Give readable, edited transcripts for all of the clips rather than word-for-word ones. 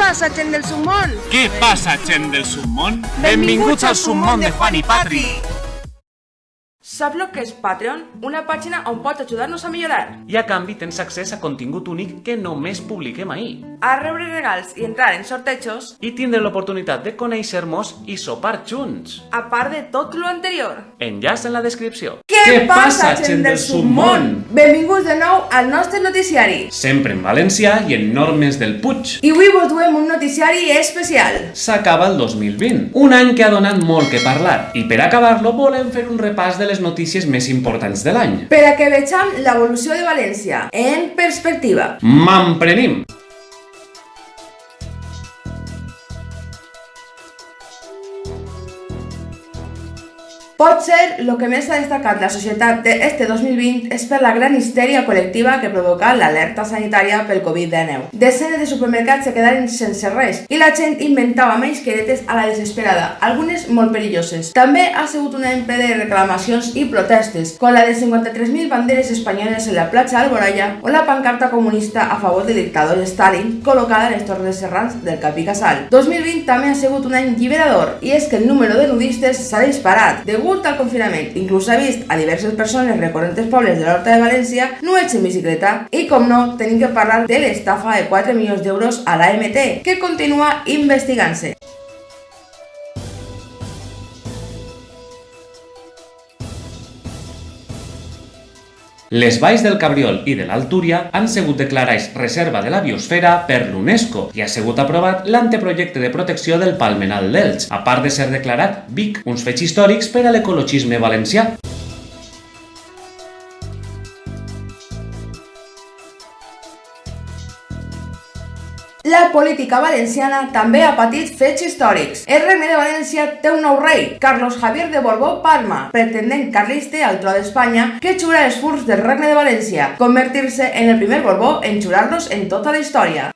passa, gent del submón? Què passa, gent del submón? Benvinguts al submón de Juan i Patri! Saps el que és Patreon? Una pàgina on pots ajudar-nos a millorar. I a canvi tens accés a contingut únic que només publiquem ahir. A rebre regals i entrar en sortejos. I tindre l'oportunitat de conèixer-nos i sopar junts. A part de tot lo anterior. Enllaç en la descripció. Què passa, gent del submón? Benvinguts de nou al nostre noticiari. Sempre en valencià i en normes del Puig. I avui vos duem un noticiari especial. S'acaba el 2020, un any que ha donat molt que parlar. I per acabar-lo volem fer un repàs de les notícies més importants de l'any. Per a que vegem l'evolució de València en perspectiva. M'emprenim! Potser el que més ha destacat la societat d'este 2020 és per la gran histèria col·lectiva que provoca l'alerta sanitària pel Covid-19. Desenes de supermercats se quedaren sense res i la gent inventava mascaretes a la desesperada, algunes molt perilloses. També ha sigut un any ple de reclamacions i protestes, com la de 53.000 banderes espanyoles en la platja d'Alboraya o la pancarta comunista a favor del dictador Stalin col·locada en les torres serrans del Cap i Casal. 2020 també ha sigut un any lliberador i és que el número de nudistes s'ha disparat degut al confinament. Inclús s'ha vist a diverses persones recorrent els pobles de l'Horta de València nuets en bicicleta. I com no, tenim que parlar de l'estafa de 4 milions d'euros a l'AMT, que continua investigant-se. Les valls del Cabriol i de l'Altúria han sigut declarats reserva de la biosfera per l'UNESCO i ha sigut aprovat l'anteprojecte de protecció del Palmeral d'Elx, a part de ser declarat BIC, uns fets històrics per a l'ecologisme valencià. La política valenciana també ha patit fets històrics. El Regne de València té un nou rei, Carlos Javier de Borbó-Parma, pretendent carlista al tro d'Espanya, que xura els furs del Regne de València, convertir-se en el primer Borbó en xurar-los en tota la història.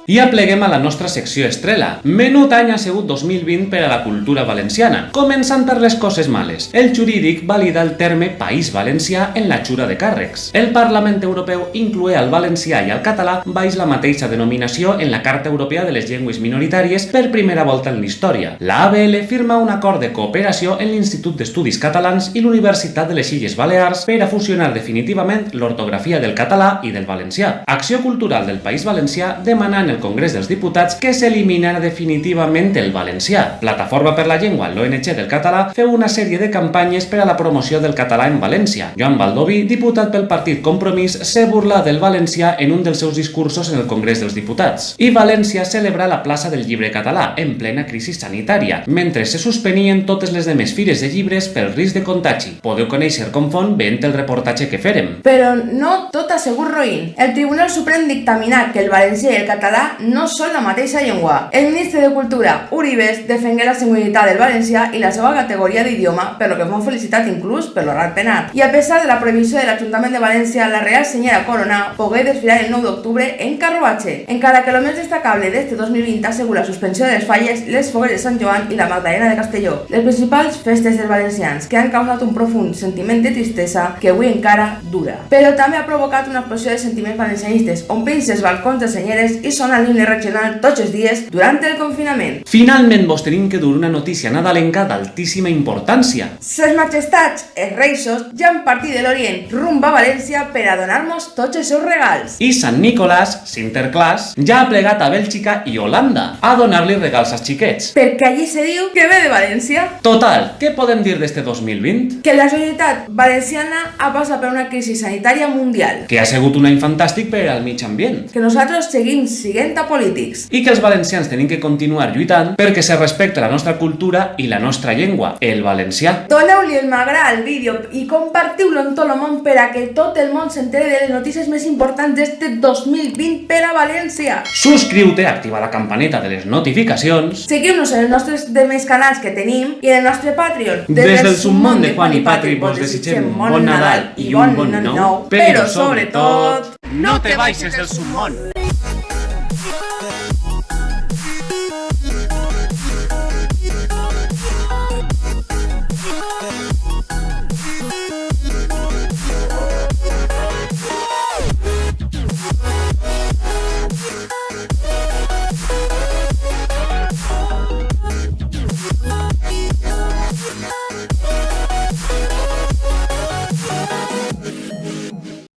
I apleguem a la nostra secció estrela. Menut any ha sigut 2020 per a la cultura valenciana. Començant per les coses males. El jurídic valida el terme País Valencià en la xura de càrrecs. El Parlament Europeu incloé el valencià i el català baix la mateixa denominació en la Carta Europea de les Llengües Minoritàries per primera volta en la història. La ABL firma un acord de cooperació en l'Institut d'Estudis Catalans i l'Universitat de les Illes Balears per a fusionar definitivament l'ortografia del català i del valencià. Acció Cultural del País Valencià demana en el Congrés dels Diputats que s'eliminarà definitivament el valencià. Plataforma per la Llengua, l'ONG del català, feu una sèrie de campanyes per a la promoció del català en València. Joan Baldoví, diputat pel partit Compromís, se burla del valencià en un dels seus discursos en el Congrés dels Diputats. I València celebra la plaça del llibre català en plena crisi sanitària, mentre se suspenien totes les demés fires de llibres pel risc de contagi. Podeu conèixer com fon veient el reportatge que fèrem. Però no tot ha sigut roïn. El Tribunal Suprem dictaminà que el valencià i el català no són la mateixa llengua. El ministre de Cultura, Uribes, defengué la singularitat del valencià i la seva categoria d'idioma, per lo que fou felicitat inclús per l'oral penal. I a pesar de la prohibició de l'Ajuntament de València, la Real Senyora Corona pogué desfilar el 9 d'octubre en carruatge. Encara que lo més destacable d'este 2020 ha sigut la suspensió de les falles, les fogueres de Sant Joan i la Magdalena de Castelló, les principals festes dels valencians, que han causat un profund sentiment de tristesa que avui encara dura. Però també ha provocat una explosió de sentiments valencianistes, omplint els balcons de senyeres i sonant l'himne regional tots els dies durant el confinament. Finalment vos tenim que dur una notícia nadalenca d'altíssima importància. Ses majestats, els reisos, ja han partit de l'Orient rumb a València per a donar-nos tots els seus regals. I Sant Nicolàs, Sinterklaas, ja ha plegat a Bèlgica i Holanda a donar-li regals als xiquets. Perquè allí se diu que ve de València. Total, què podem dir d'este 2020? Que la societat valenciana ha passat per una crisi sanitària mundial. Que ha sigut un any fantàstic per al mig ambient. Que nosaltres seguim siguent apolítics. I que els valencians tenim que continuar lluitant perquè se respecte la nostra cultura i la nostra llengua, el valencià. Doneu-li el m'agrada al vídeo i compartiu-lo en tot el món per a que tot el món s'entere de les notícies més importants d'este 2020 per a València. Subscriu-te, activa la campaneta de les notificacions. Seguiu-nos en els nostres demés canals que tenim i en el nostre Patreon. Des del submón de Juan i Patri vos desitgem bon Nadal i un bon nou, però sobretot, No te baixes del submón.